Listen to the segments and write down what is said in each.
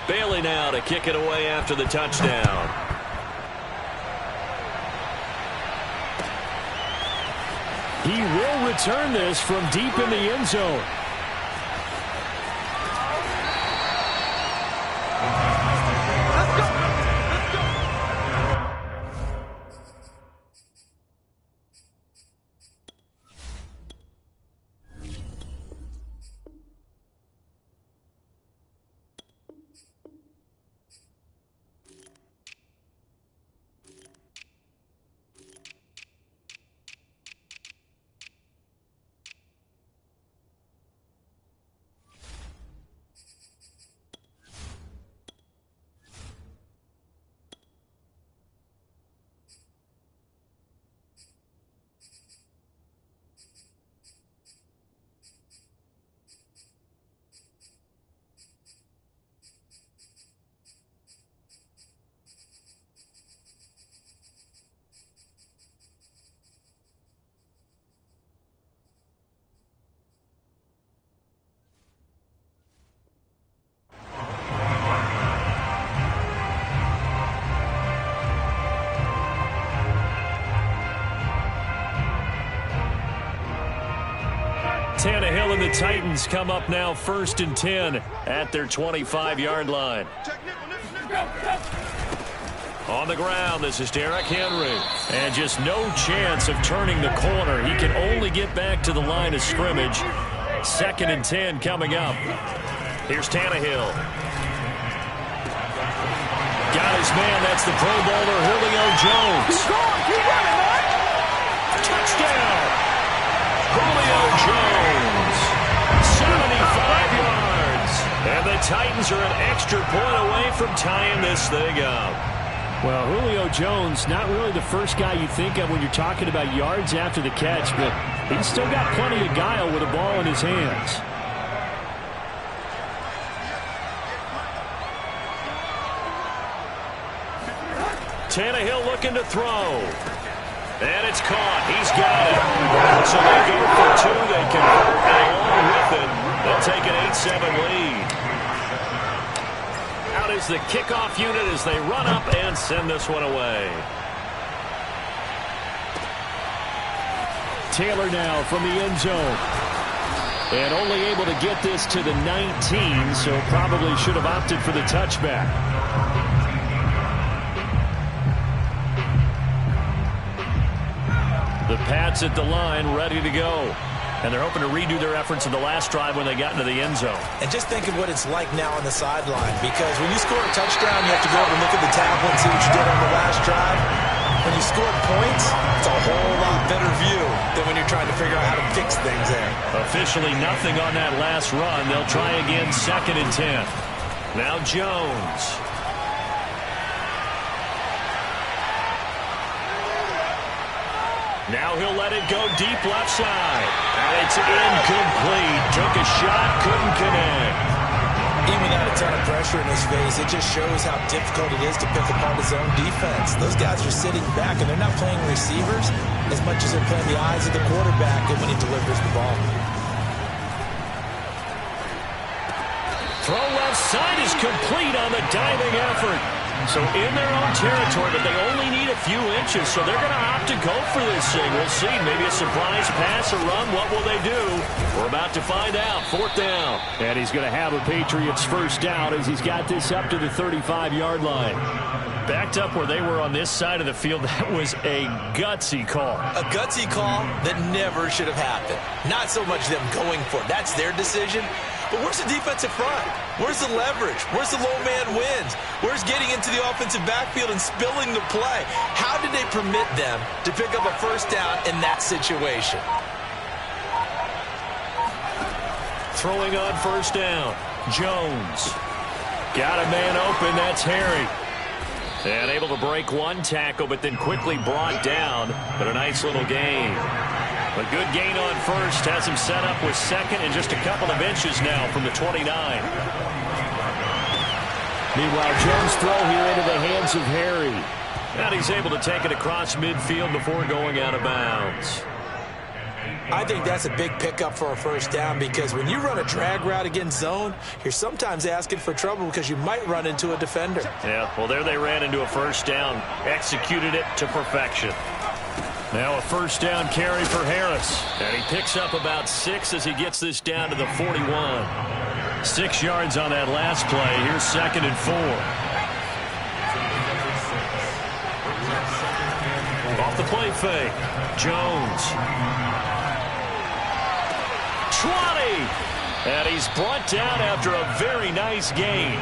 Bailey now to kick it away after the touchdown. He will return this from deep in the end zone. Tannehill and the Titans come up now 1st and 10 at their 25-yard line. On the ground, this is Derrick Henry. And just no chance of turning the corner. He can only get back to the line of scrimmage. 2nd and 10 coming up. Here's Tannehill. Got his man. That's the Pro Bowler, Julio Jones. Keep running, man. Touchdown. Julio Jones, 75 yards. And the Titans are an extra point away from tying this thing up. Well, Julio Jones, not really the first guy you think of when you're talking about yards after the catch, but he's still got plenty of guile with a ball in his hands. Tannehill looking to throw. And it's caught. He's got it. So they go for two. They convert, and along with it, they'll take an 8-7 lead. Out is the kickoff unit as they run up and send this one away. Taylor now from the end zone. And only able to get this to the 19, so probably should have opted for the touchback. The Pats at the line, ready to go. And they're hoping to redo their efforts in the last drive when they got into the end zone. And just think of what it's like now on the sideline, because when you score a touchdown, you have to go over and look at the tablet and see what you did on the last drive. When you score points, it's a whole lot better view than when you're trying to figure out how to fix things there. Officially nothing on that last run. They'll try again 2nd and 10. Now Jones. Now he'll let it go deep left side. And it's incomplete. Took a shot, couldn't connect. Even without a ton of pressure in his face, it just shows how difficult it is to pick apart his own defense. Those guys are sitting back, and they're not playing receivers as much as they're playing the eyes of the quarterback and when he delivers the ball. Throw left side is complete on the diving effort. So in their own territory, but they only need a few inches, so they're going to opt to go for this thing. We'll see. Maybe a surprise pass, a run. What will they do? We're about to find out. 4th down. And he's going to have a Patriots first down as he's got this up to the 35-yard line. Backed up where they were on this side of the field, that was a gutsy call. A gutsy call that never should have happened. Not so much them going for it. That's their decision. But where's the defensive front? Where's the leverage? Where's the low man wins? Where's getting into the offensive backfield and spilling the play? How did they permit them to pick up a first down in that situation? Throwing on 1st down. Jones. Got a man open. That's Harry. And able to break one tackle, but then quickly brought down. But a nice little gain. A good gain on 1st. Has him set up with 2nd and just a couple of inches now from the 29. Meanwhile, Jones' throw here into the hands of Harry. And he's able to take it across midfield before going out of bounds. I think that's a big pickup for a first down because when you run a drag route against zone, you're sometimes asking for trouble because you might run into a defender. Yeah, well, there they ran into a first down, executed it to perfection. Now a first down carry for Harris. And he picks up about 6 as he gets this down to the 41. 6 yards on that last play. Here's 2nd and 4. Off the play fake. Jones. 20. And he's brought down after a very nice gain.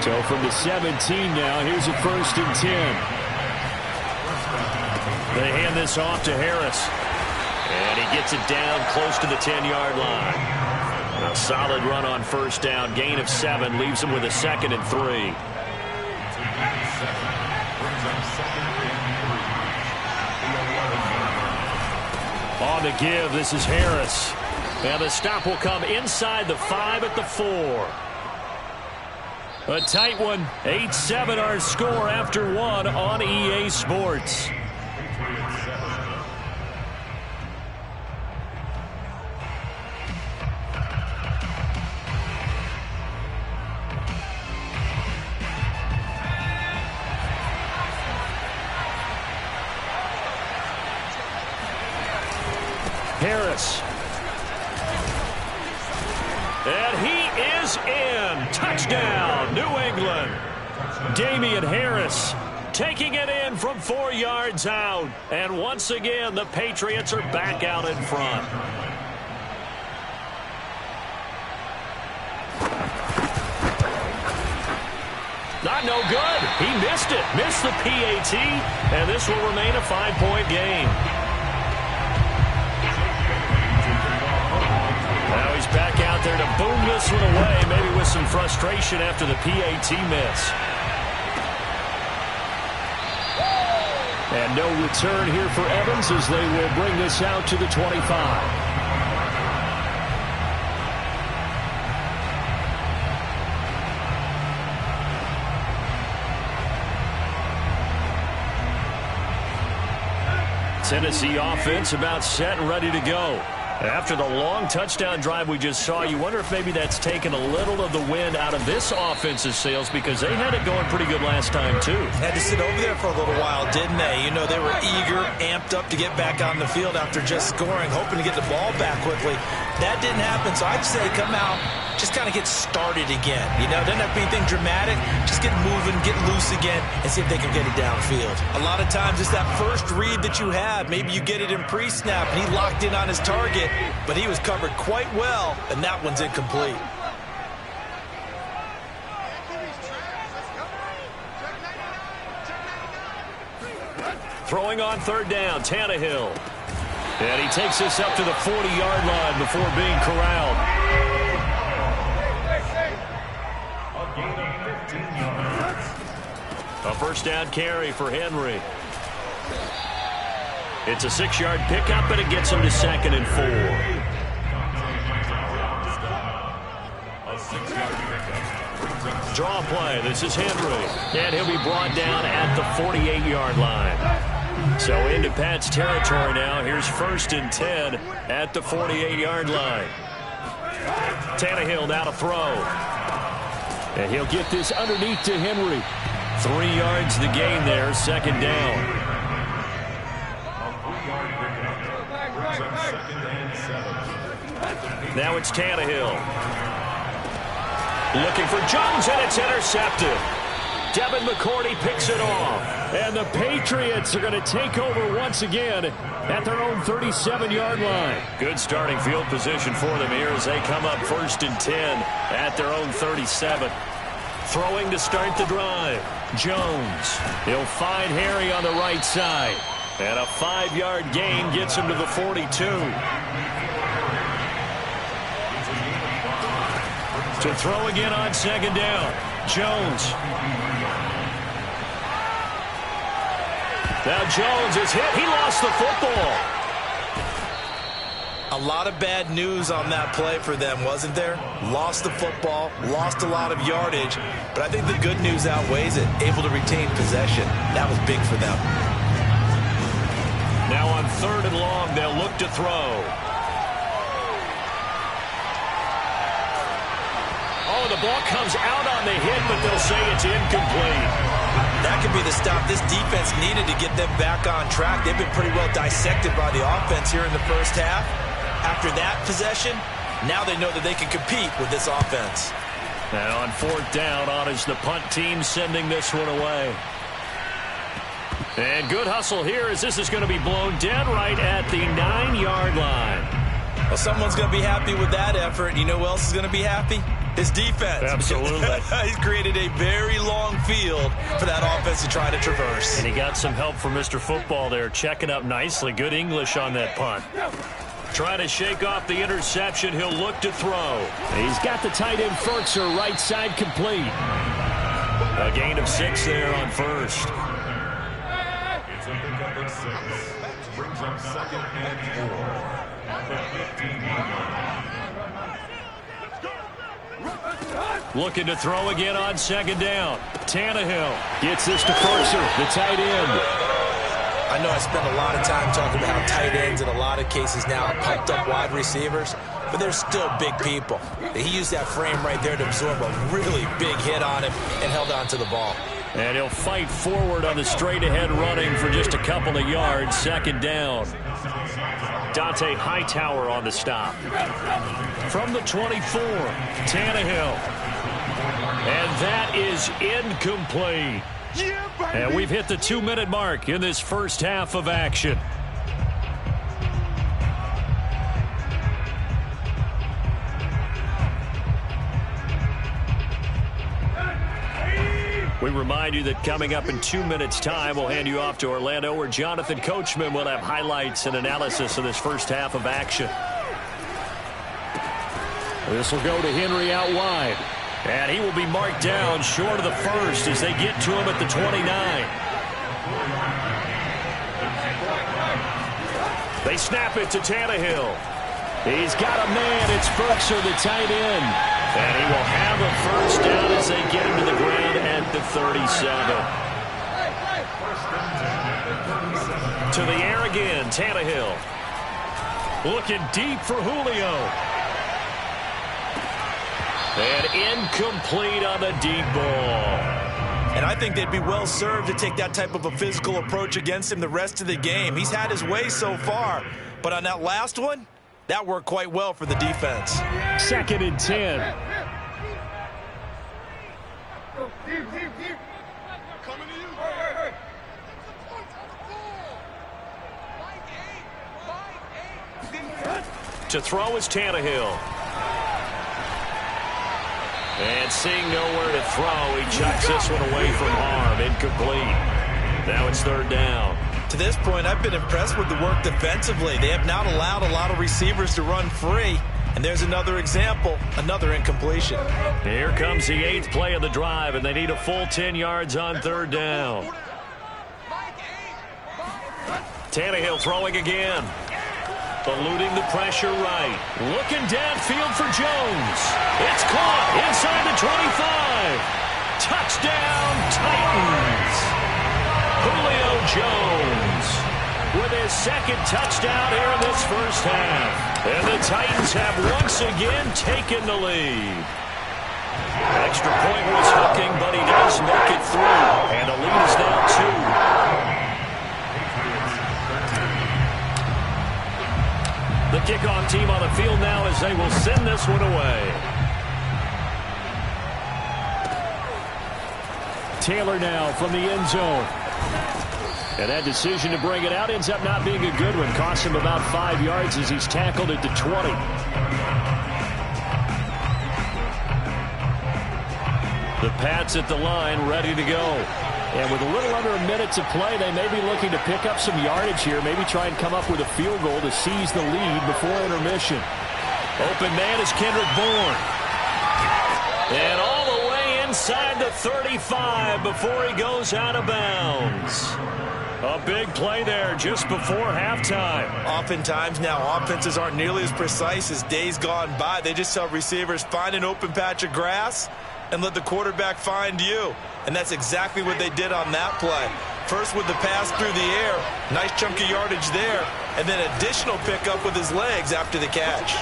So from the 17 now, here's a 1st and 10. They hand this off to Harris. And he gets it down close to the 10-yard line. A solid run on first down. Gain of 7 leaves him with a 2nd and 3. On the give, this is Harris. And the stop will come inside the 5 at the 4. A tight one. 8-7 our score after 1 on EA Sports. Harris. And he is in. Touchdown, New England. Damian Harris taking it in from 4 yards out. And once again, the Patriots are back out in front. Not no good. He missed it. Missed the PAT. And this will remain a 5-point game. Now he's back out there to boom this one away, maybe with some frustration after the PAT miss. And no return here for Evans as they will bring this out to the 25. Tennessee offense about set and ready to go. After the long touchdown drive we just saw, you wonder if maybe that's taken a little of the wind out of this offense's sails because they had it going pretty good last time, too. Had to sit over there for a little while, didn't they? You know, they were eager, amped up to get back on the field after just scoring, hoping to get the ball back quickly. That didn't happen, so I'd say come out, just kind of get started again. You know, it doesn't have to be anything dramatic. Just get moving, get loose again, and see if they can get it downfield. A lot of times it's that first read that you have. Maybe you get it in pre-snap, and he locked in on his target, but he was covered quite well, and that one's incomplete. Throwing on 3rd down, Tannehill. And he takes this up to the 40-yard line before being corralled. A first down carry for Henry. It's a 6-yard pickup, and it gets him to 2nd and 4. Draw play. This is Henry. And he'll be brought down at the 48-yard line. So into Pat's territory now. Here's 1st and 10 at the 48-yard line. Tannehill now to throw. And he'll get this underneath to Henry. 3 yards the gain there, 2nd down. Now it's Tannehill. Looking for Jones, and it's intercepted. Devin McCourty picks it off. And the Patriots are going to take over once again at their own 37-yard line. Good starting field position for them here as they come up 1st and 10 at their own 37. Throwing to start the drive. Jones. He'll find Harry on the right side. And a 5-yard gain gets him to the 42. To throw again on 2nd down. Jones. Now Jones is hit. He lost the football. A lot of bad news on that play for them, wasn't there? Lost the football, lost a lot of yardage, but I think the good news outweighs it. Able to retain possession. That was big for them. Now on 3rd and long. They'll look to throw. Oh, the ball comes out on the hit, but they'll say it's incomplete. That could be the stop this defense needed to get them back on track. They've been pretty well dissected by the offense here in the first half. After that possession, now they know that they can compete with this offense. And on 4th down, on is the punt team sending this one away. And good hustle here as this is going to be blown dead right at the 9-yard line. Well, someone's going to be happy with that effort. You know who else is going to be happy? His defense. Absolutely. He's created a very long field for that offense to try to traverse. And he got some help from Mr. Football there, checking up nicely. Good English on that punt. Trying to shake off the interception. He'll look to throw. He's got the tight end Ferkser right side complete. A gain of 6 there on 1st. It's a pickup of 6. Brings up 2nd and 4. Looking to throw again on 2nd down. Tannehill gets this to Ferkser, the tight end. I know I spend a lot of time talking about how tight ends in a lot of cases now are pumped up wide receivers, but they're still big people. He used that frame right there to absorb a really big hit on him and held on to the ball. And he'll fight forward on the straight-ahead running for just a couple of yards. 2nd down. Dante Hightower on the stop. From the 24, Tannehill. And that is incomplete. And we've hit the 2-minute mark in this first half of action. We remind you that coming up in 2 minutes' time, we'll hand you off to Orlando, where Jonathan Coachman will have highlights and analysis of this first half of action. This will go to Henry out wide. And he will be marked down short of the first as they get to him at the 29. They snap it to Tannehill. He's got a man. It's Ferkser, the tight end. And he will have a first down as they get him to the ground at the 37. To the air again, Tannehill. Looking deep for Julio. And incomplete on the deep ball. And I think they'd be well served to take that type of a physical approach against him the rest of the game. He's had his way so far, but on that last one, that worked quite well for the defense. 2nd and 10. To throw is Tannehill. And seeing nowhere to throw, he chucks this one away from harm. Incomplete. Now it's 3rd down. To this point, I've been impressed with the work defensively. They have not allowed a lot of receivers to run free. And there's another example, another incompletion. Here comes the 8th play of the drive, and they need a full 10 yards on 3rd down. Tannehill throwing again. Eluding the pressure right. Looking downfield for Jones. It's caught inside the 25. Touchdown, Titans. Julio Jones with his 2nd touchdown here in this first half. And the Titans have once again taken the lead. Extra point was hooking, but he does make it through. And the lead is now 2. The kickoff team on the field now as they will send this one away. Taylor now from the end zone. And that decision to bring it out ends up not being a good one. Costs him about 5 yards as he's tackled at the 20. The Pats at the line ready to go. And with a little under a minute to play, they may be looking to pick up some yardage here, maybe try and come up with a field goal to seize the lead before intermission. Open man is Kendrick Bourne. And all the way inside the 35 before he goes out of bounds. A big play there just before halftime. Oftentimes now, offenses aren't nearly as precise as days gone by. They just tell receivers, find an open patch of grass and let the quarterback find you. And that's exactly what they did on that play. First with the pass through the air. Nice chunk of yardage there. And then additional pickup with his legs after the catch.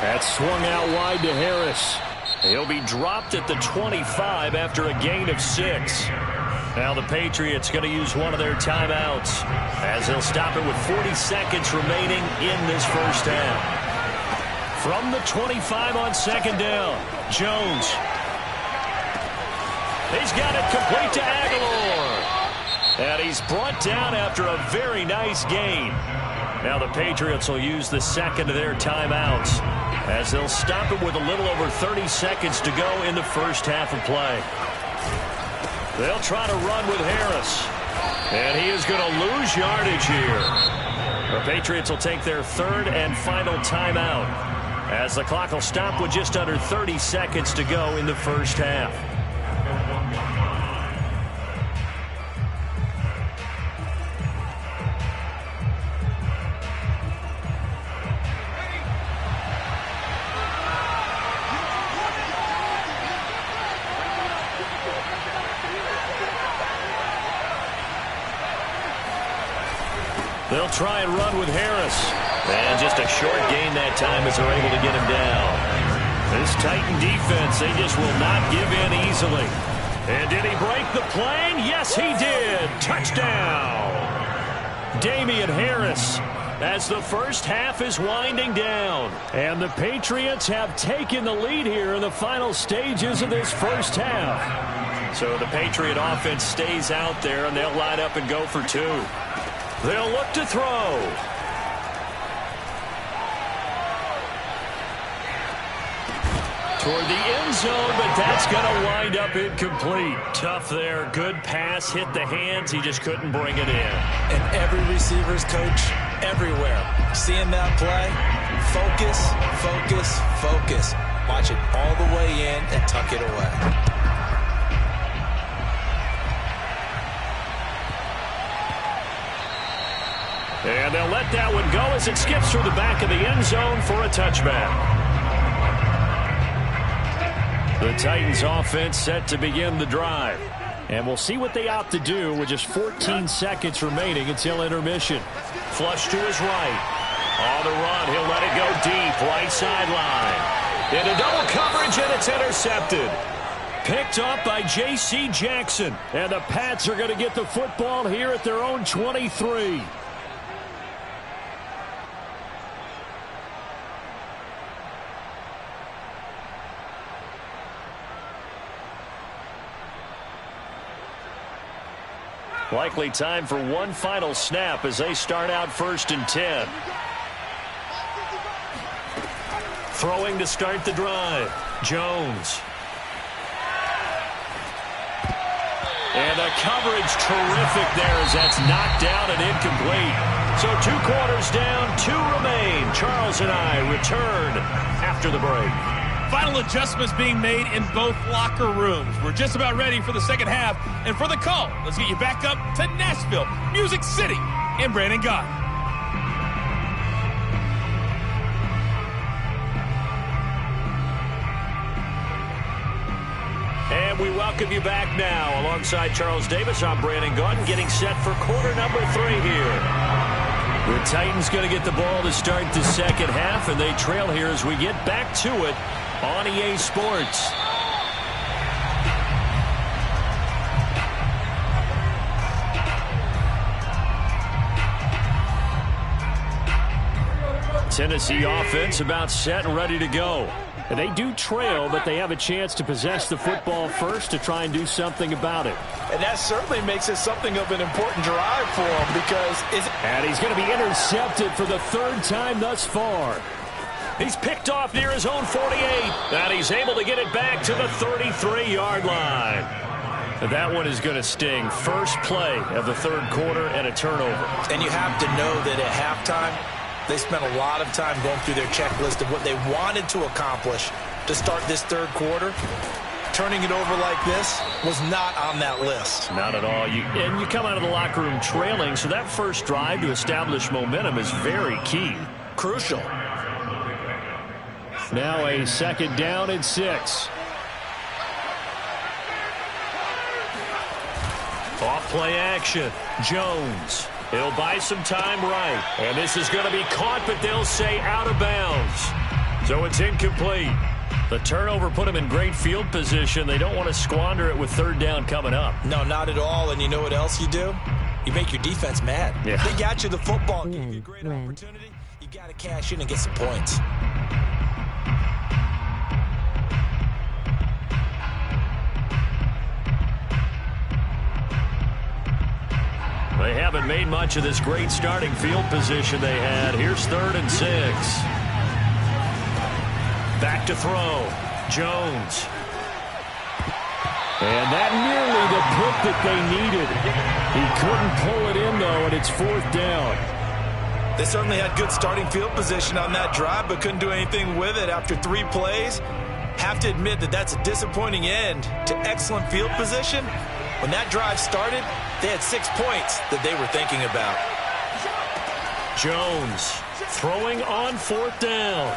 That's swung out wide to Harris. He'll be dropped at the 25 after a gain of 6. Now the Patriots going to use one of their timeouts as they'll stop it with 40 seconds remaining in this first half. From the 25 on second down, Jones. He's got it complete to Aguilar. And he's brought down after a very nice gain. Now the Patriots will use the second of their timeouts as they'll stop it with a little over 30 seconds to go in the first half of play. They'll try to run with Harris. And he is going to lose yardage here. The Patriots will take their third and final timeout as the clock will stop with just under 30 seconds to go in the first half. They'll try and run with Harris. And just a short gain that time as they're able to get him down. This Titan defense, they just will not give in easily. And did he break the plane? Yes, he did. Touchdown. Damian Harris as the first half is winding down. And the Patriots have taken the lead here in the final stages of this first half. So the Patriot offense stays out there, and they'll line up and go for 2. They'll look to throw. Toward the end zone, but that's going to wind up incomplete. Tough there. Good pass. Hit the hands. He just couldn't bring it in. And every receiver's coach everywhere. Seeing that play, focus, focus, focus. Watch it all the way in and tuck it away. And they'll let that one go as it skips through the back of the end zone for a touchback. The Titans offense set to begin the drive. And we'll see what they opt to do with just 14 seconds remaining until intermission. Flush to his right. On the run, he'll let it go deep, right sideline. Into double coverage, and it's intercepted. Picked up by J.C. Jackson. And the Pats are going to get the football here at their own 23. Likely time for one final snap as they start out 1st and 10. Throwing to start the drive, Jones. And the coverage terrific there as that's knocked down and incomplete. So 2 quarters down, 2 remain. Charles and I return after the break. Final adjustments being made in both locker rooms. We're just about ready for the second half. And for the call, let's get you back up to Nashville, Music City, and Brandon Gott. And we welcome you back now. Alongside Charles Davis, I'm Brandon Gott, getting set for quarter number 3 here. The Titans going to get the ball to start the second half, and they trail here as we get back to it on EA Sports. Tennessee offense about set and ready to go. And they do trail, but they have a chance to possess the football first to try and do something about it. And that certainly makes it something of an important drive for him because... And he's going to be intercepted for the 3rd time thus far. He's picked off near his own 48. And he's able to get it back to the 33-yard line. And that one is going to sting. First play of the 3rd quarter and a turnover. And you have to know that at halftime, they spent a lot of time going through their checklist of what they wanted to accomplish to start this 3rd quarter. Turning it over like this was not on that list. Not at all. And you come out of the locker room trailing, so that first drive to establish momentum is very key. Crucial. Now a 2nd down and 6. Play action. Jones. He'll buy some time right. And this is going to be caught, but they'll say out of bounds. So it's incomplete. The turnover put them in great field position. They don't want to squander it with third down coming up. No, not at all. And you know what else you do? You make your defense mad. Yeah. They got you the football. Give you a great opportunity. You got to cash in and get some points. They haven't made much of this great starting field position they had. Here's 3rd and 6. Back to throw. Jones. And that nearly the pick that they needed. He couldn't pull it in, though, and it's 4th down. They certainly had good starting field position on that drive, but couldn't do anything with it after 3 plays. Have to admit that that's a disappointing end to excellent field position. When that drive started, they had 6 points that they were thinking about. Jones throwing on 4th down.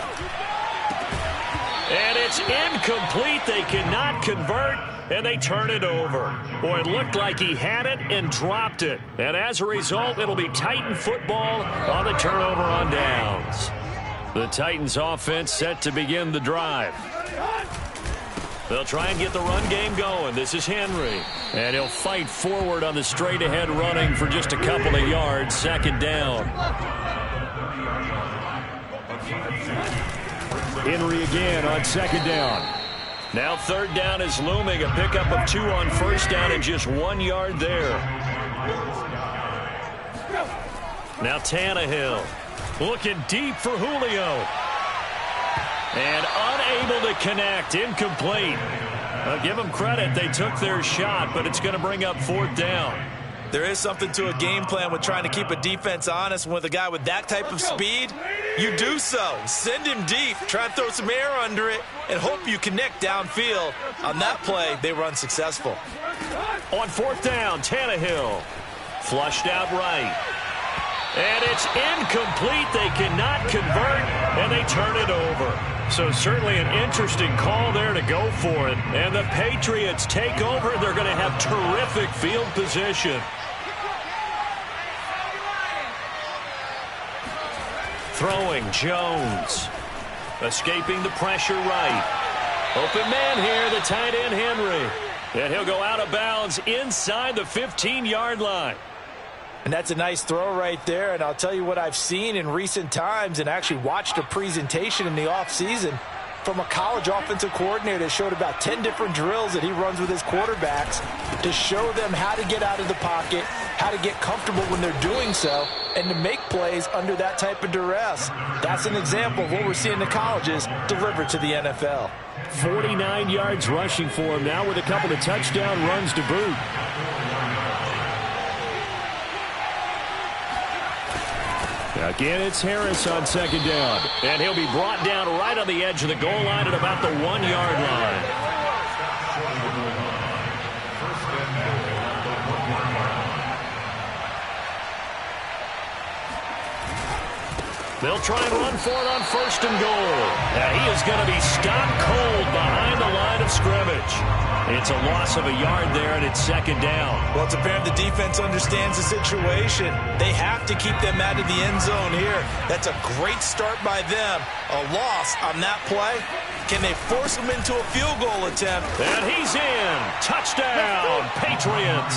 And it's incomplete. They cannot convert, and they turn it over. Boy, it looked like he had it and dropped it. And as a result, it'll be Titan football on the turnover on downs. The Titans offense set to begin the drive. They'll try and get the run game going. This is Henry. And he'll fight forward on the straight-ahead running for just a couple of yards. 2nd down. Henry again on 2nd down. Now 3rd down is looming. A pickup of 2 on 1st down and just 1 yard there. Now Tannehill looking deep for Julio. And unable to connect. Incomplete. I'll give them credit. They took their shot, but it's going to bring up 4th down. There is something to a game plan with trying to keep a defense honest. With a guy with that type of speed, you do so. Send him deep. Try and throw some air under it and hope you connect downfield. On that play, they were unsuccessful. On 4th down, Tannehill. Flushed out right. And it's incomplete. They cannot convert, and they turn it over. So certainly an interesting call there to go for it. And the Patriots take over. They're going to have terrific field position. Throwing, Jones. Escaping the pressure right. Open man here, the tight end Henry. And he'll go out of bounds inside the 15-yard line. And that's a nice throw right there. And I'll tell you what I've seen in recent times and actually watched a presentation in the offseason from a college offensive coordinator that showed about 10 different drills that he runs with his quarterbacks to show them how to get out of the pocket, how to get comfortable when they're doing so, and to make plays under that type of duress. That's an example of what we're seeing in the colleges delivered to the NFL. 49 yards rushing for him now with a couple of touchdown runs to boot. Again, it's Harris on 2nd down. And he'll be brought down right on the edge of the goal line at about the 1-yard line. They'll try and run for it on 1st and goal. And he is going to be stopped cold behind the line of scrimmage. It's a loss of a yard there, and it's 2nd down. Well, it's apparent the defense understands the situation. They have to keep them out of the end zone here. That's a great start by them. A loss on that play. Can they force them into a field goal attempt? And he's in. Touchdown, Patriots.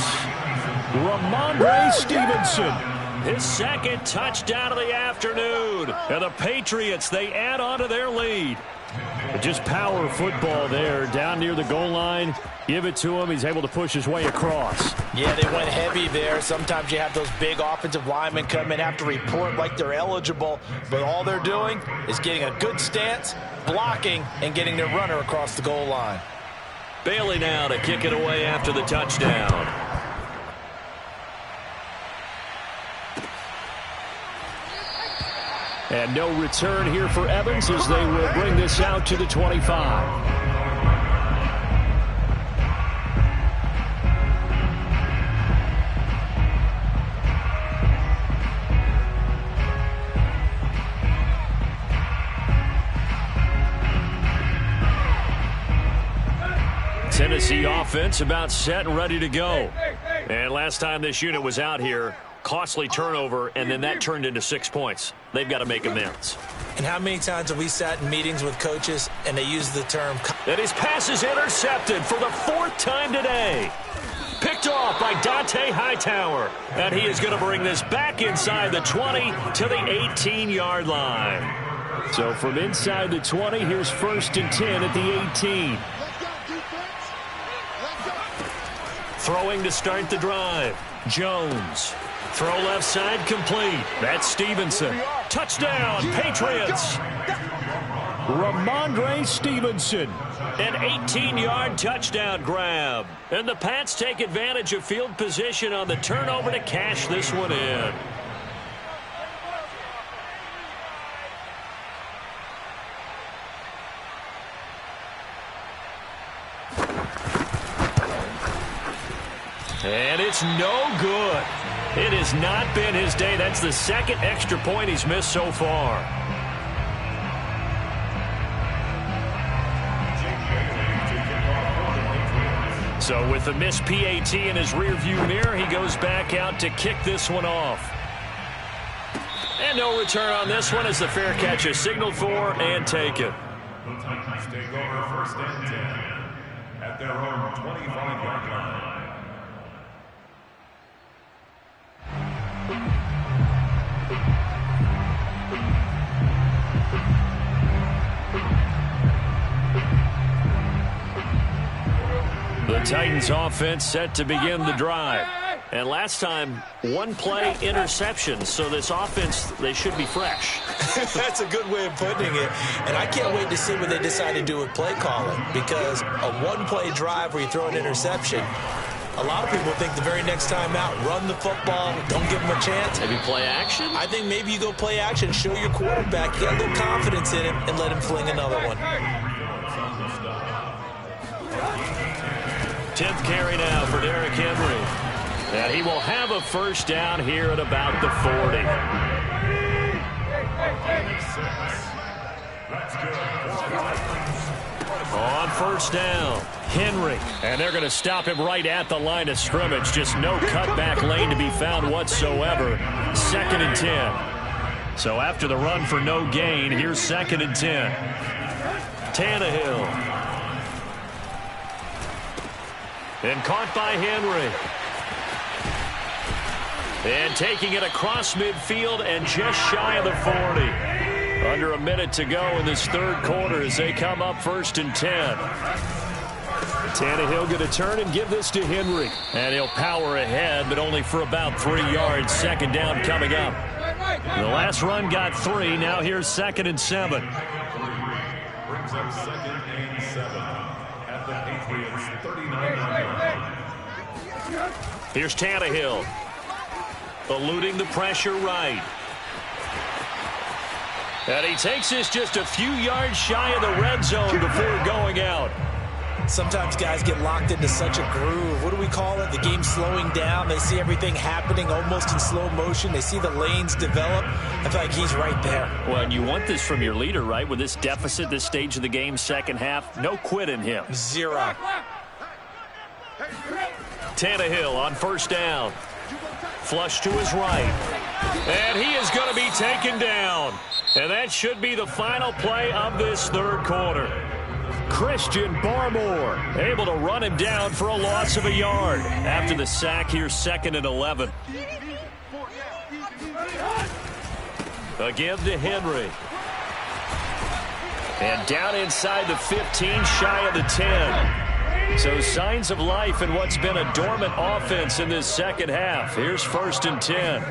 Ramondre Stevenson. His 2nd touchdown of the afternoon. And the Patriots, they add on to their lead. Just power football there down near the goal line. Give it to him. He's able to push his way across. Yeah, they went heavy there. Sometimes you have those big offensive linemen come in, have to report like they're eligible. But all they're doing is getting a good stance, blocking, and getting their runner across the goal line. Bailey now to kick it away after the touchdown. And no return here for Evans as they will bring this out to the 25. Tennessee offense about set and ready to go. And last time this unit was out here, costly turnover, and then that turned into 6 points. They've got to make amends. And how many times have we sat in meetings with coaches and they use the term... And his pass is intercepted for the 4th time today. Picked off by Dante Hightower. And he is going to bring this back inside the 20 to the 18-yard line. So from inside the 20, here's 1st and 10 at the 18. Throwing to start the drive. Jones. Throw left side complete. That's Stevenson. Touchdown, Patriots. Ramondre Stevenson. An 18-yard touchdown grab. And the Pats take advantage of field position on the turnover to cash this one in. And it's no good. It has not been his day. That's the 2nd extra point he's missed so far. So with the missed PAT in his rearview mirror, he goes back out to kick this one off. And no return on this one as the fair catch is signaled for and taken. The Titans take over 1st and 10 at their own 25-yard line. The Titans offense set to begin the drive. And last time, 1 play interception. So this offense, they should be fresh. That's a good way of putting it. And I can't wait to see what they decide to do with play calling. Because a 1-play drive where you throw an interception, a lot of people think the very next time out, run the football, don't give them a chance. Maybe play action? I think maybe you go play action, show your quarterback, you got a little confidence in him, and let him fling another one. 10th carry now for Derrick Henry. And he will have a 1st down here at about the 40. On 1st down, Henry. And they're going to stop him right at the line of scrimmage. Just no cutback lane to be found whatsoever. 2nd and 10. So after the run for no gain, here's 2nd and 10. Tannehill. And caught by Henry. And taking it across midfield and just shy of the 40. Under a minute to go in this 3rd quarter as they come up 1st and 10. Tannehill going to turn and give this to Henry. And he'll power ahead, but only for about 3 yards. 2nd down coming up. The last run got 3. Now here's 2nd and 7. Brings up 2nd and 7 at the Patriots 39-yard line. Here's Tannehill. Eluding the pressure right. And he takes this just a few yards shy of the red zone before going out. Sometimes guys get locked into such a groove. What do we call it? The game's slowing down. They see everything happening almost in slow motion. They see the lanes develop. I feel like he's right there. Well, and you want this from your leader, right? With this deficit, this stage of the game, 2nd half, no quit in him. 0. Tannehill on 1st down. Flush to his right. And he is going to be taken down. And that should be the final play of this 3rd quarter. Christian Barmore able to run him down for a loss of a yard. After the sack, here's 2nd and 11. A give to Henry. And down inside the 15, shy of the 10. So signs of life in what's been a dormant offense in this 2nd half. Here's 1st and 10.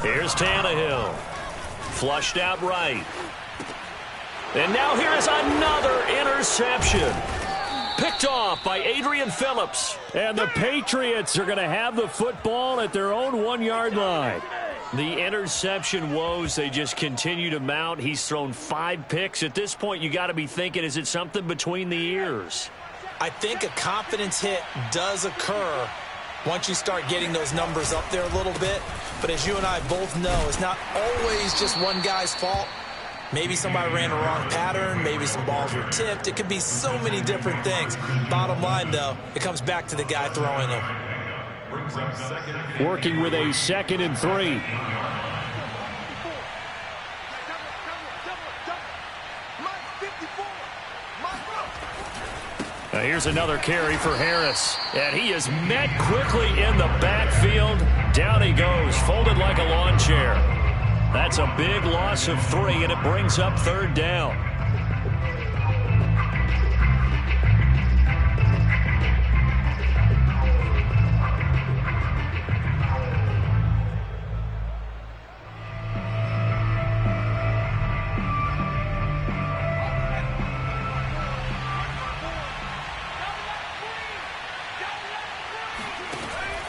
Here's Tannehill. Flushed out right. And now here is another interception. Picked off by Adrian Phillips. And the Patriots are going to have the football at their own 1-yard line. The interception woes, they just continue to mount. He's thrown 5 picks. At this point, you got to be thinking, is it something between the ears? I think a confidence hit does occur once you start getting those numbers up there a little bit. But as you and I both know, it's not always just one guy's fault. Maybe somebody ran a wrong pattern. Maybe some balls were tipped. It could be so many different things. Bottom line, though, it comes back to the guy throwing them. brings up second. Working with a 2nd and 3. Now here's another carry for Harris. And he is met quickly in the backfield. Down he goes, folded like a lawn chair. That's a big loss of 3, and it brings up 3rd down.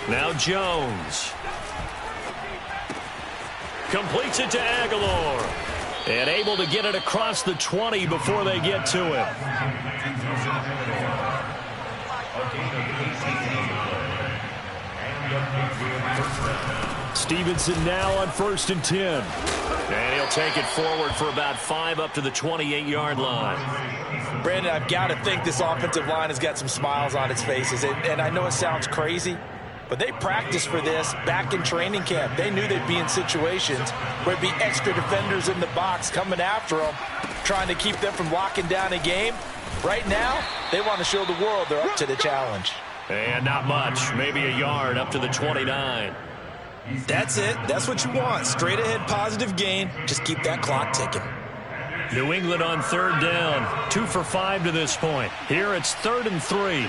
Now Jones. Completes it to Aguilar. And able to get it across the 20 before they get to him. Stevenson now on 1st and 10. And he'll take it forward for about 5 up to the 28-yard line. Brandon, I've got to think this offensive line has got some smiles on its faces. And I know it sounds crazy, but they practiced for this back in training camp. They knew they'd be in situations where there'd be extra defenders in the box coming after them, trying to keep them from locking down a game. Right now, they want to show the world they're up to the challenge. And not much, maybe a yard up to the 29. That's it. That's what you want. Straight ahead positive gain. Just keep that clock ticking. New England on 3rd down. 2 for 5 to this point. Here it's 3rd and 3.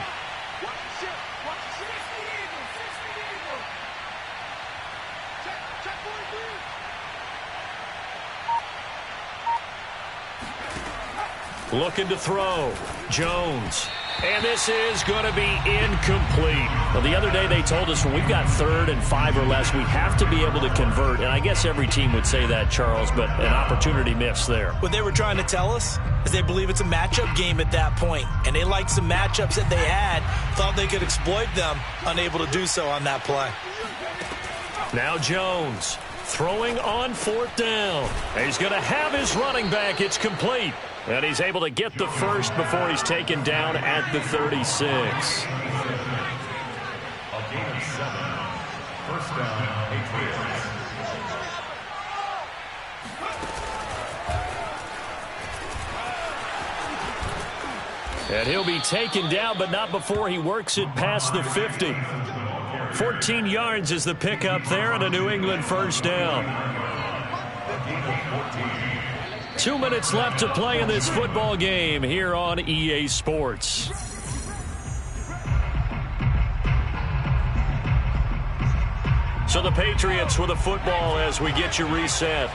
Looking to throw. Jones. And this is going to be incomplete. Well, the other day they told us when we've got 3rd and 5 or less, we have to be able to convert. And I guess every team would say that, Charles, but an opportunity missed there. What they were trying to tell us is they believe it's a matchup game at that point. And they liked some matchups that they had, thought they could exploit them, unable to do so on that play. Now Jones throwing on 4th down. He's going to have his running back. It's complete. And he's able to get the first before he's taken down at the 36. A gain of 7. 1st down, Patriots. And he'll be taken down, but not before he works it past the 50. 14 yards is the pickup there, and a New England 1st down. 2 minutes left to play in this football game here on EA Sports. So the Patriots with a football as we get you reset.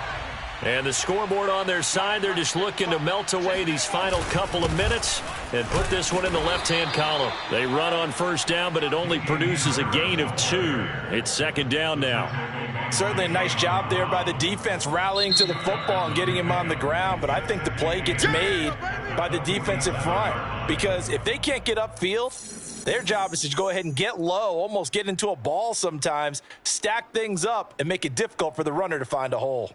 And the scoreboard on their side, they're just looking to melt away these final couple of minutes and put this one in the left-hand column. They run on 1st down, but it only produces a gain of 2. It's 2nd down now. Certainly a nice job there by the defense rallying to the football and getting him on the ground, but I think the play gets made by the defensive front because if they can't get upfield, their job is to go ahead and get low, almost get into a ball sometimes, stack things up, and make it difficult for the runner to find a hole.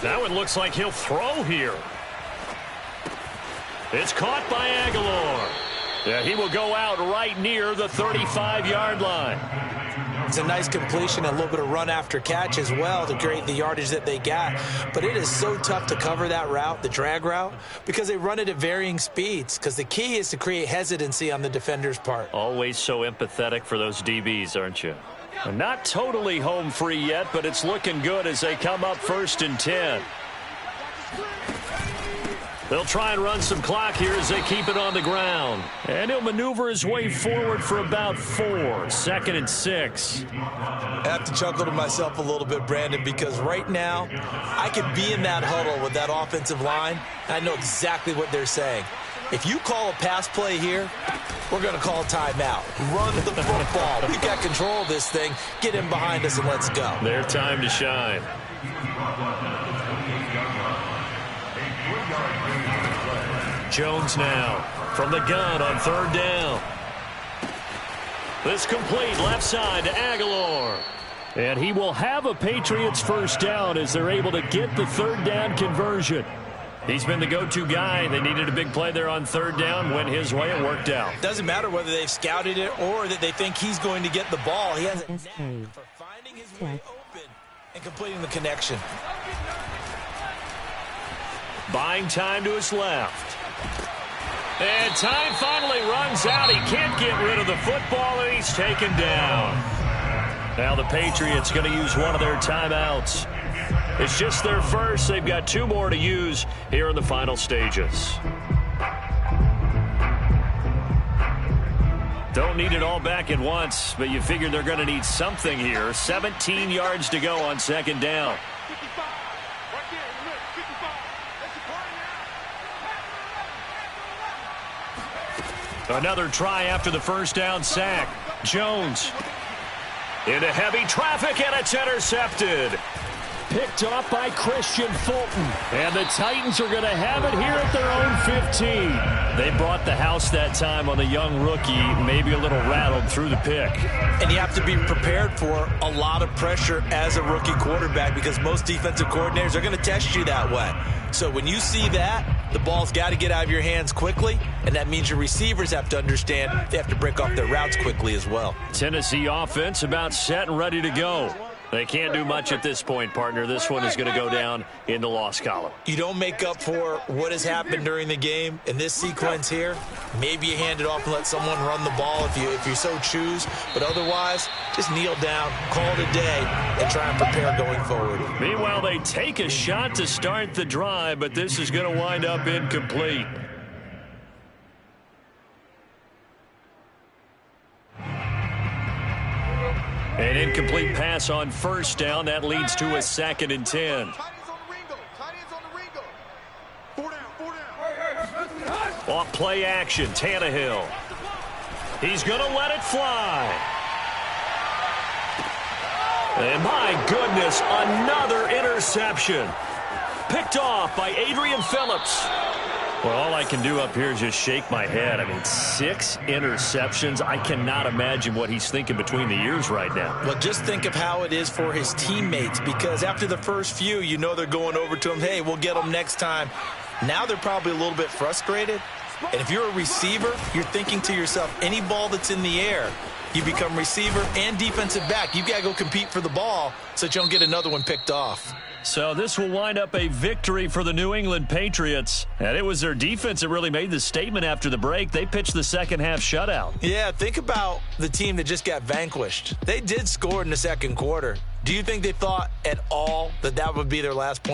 Now it looks like he'll throw here. It's caught by Aguilar. Yeah, he will go out right near the 35-yard line. It's a nice completion, a little bit of run after catch as well to create the yardage that they got. But it is so tough to cover that route, the drag route, because they run it at varying speeds. Because the key is to create hesitancy on the defender's part. Always so empathetic for those DBs, aren't you? Not totally home free yet, but it's looking good as they come up 1st and 10. They'll try and run some clock here as they keep it on the ground. And he'll maneuver his way forward for about 4. 2nd and 6. I have to chuckle to myself a little bit, Brandon, because right now I could be in that huddle with that offensive line. And I know exactly what they're saying. If you call a pass play here, we're going to call a timeout. Run the football. We've got control of this thing. Get him behind us and let's go. Their time to shine. Jones now from the gun on 3rd down. This complete left side to Aguilar. And he will have a Patriots first down as they're able to get the 3rd down conversion. He's been the go-to guy. They needed a big play there on 3rd down. Went his way. It worked out. Doesn't matter whether they've scouted it or that they think he's going to get the ball. He has a knack for finding his way open and completing the connection. Buying time to his left. And time finally runs out. He can't get rid of the football, and he's taken down. Now the Patriots going to use one of their timeouts. It's just their first. They've got 2 more to use here in the final stages. Don't need it all back at once, but you figure they're going to need something here. 17 yards to go on 2nd down. Another try after the first down sack. Jones into heavy traffic, and it's intercepted. Picked off by Christian Fulton. And the Titans are going to have it here at their own 15. They brought the house that time on the young rookie, maybe a little rattled through the pick. And you have to be prepared for a lot of pressure as a rookie quarterback because most defensive coordinators are going to test you that way. So when you see that, the ball's got to get out of your hands quickly, and that means your receivers have to understand they have to break off their routes quickly as well. Tennessee offense about set and ready to go. They can't do much at this point, partner. This one is going to go down in the loss column. You don't make up for what has happened during the game in this sequence here. Maybe you hand it off and let someone run the ball if you so choose. But otherwise, just kneel down, call it a day, and try and prepare going forward. Meanwhile, they take a shot to start the drive, but this is going to wind up incomplete. An incomplete pass on first down. That leads to a 2nd and 10. Off play action, Tannehill. He's going to let it fly. And my goodness, another interception. Picked off by Adrian Phillips. Well, all I can do up here is just shake my head. I mean, 6 interceptions. I cannot imagine what he's thinking between the ears right now. Well, just think of how it is for his teammates, because after the first few, you know they're going over to him, hey, we'll get them next time. Now they're probably a little bit frustrated. And if you're a receiver, you're thinking to yourself, any ball that's in the air, you become receiver and defensive back. You've got to go compete for the ball so that you don't get another one picked off. So this will wind up a victory for the New England Patriots. And it was their defense that really made the statement after the break. They pitched the second-half shutout. Yeah, think about the team that just got vanquished. They did score in the second quarter. Do you think they thought at all that that would be their last point?